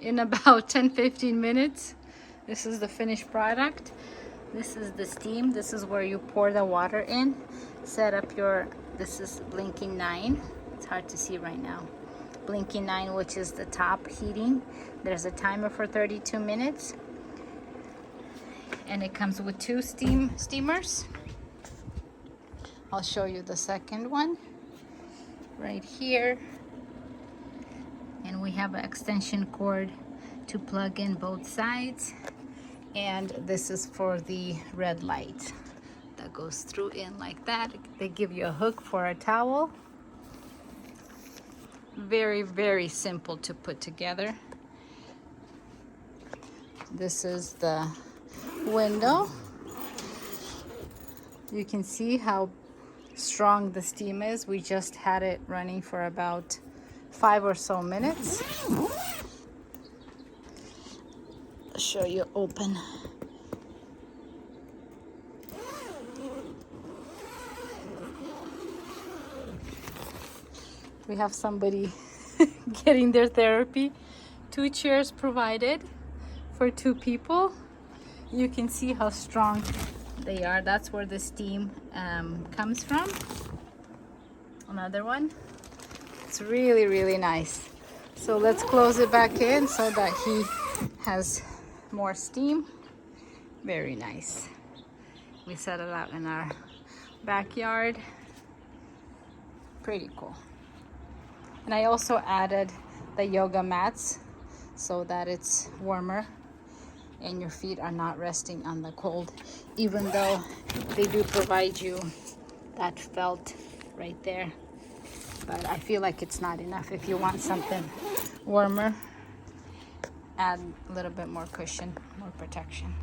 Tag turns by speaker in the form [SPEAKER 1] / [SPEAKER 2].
[SPEAKER 1] in about 10-15 minutes. This is the finished product. This is the steam. This is where you pour the water in. Set up your, this is blinking 9. It's hard to see right now. Blinking 9, which is the top heating. There's a timer for 32 minutes. And it comes with 2 steamers. I'll show you the second one right here. And we have an extension cord to plug in both sides. And this is for the red light that goes through in like that. They give you a hook for a towel. Very, very simple to put together. This is the window. You can see how strong the steam is. We just had it running for about 5 or so minutes. I'll show you open. We have somebody getting their therapy. 2 chairs provided for 2 people. You can see how strong they are. That's where the steam comes from. Another one. It's really, really nice. So let's close it back in so that he has more steam. Very nice. We set it out in our backyard. Pretty cool. And I also added the yoga mats so that it's warmer and your feet are not resting on the cold, even though they do provide you that felt right there. But I feel like it's not enough. If you want something warmer, add a little bit more cushion, more protection.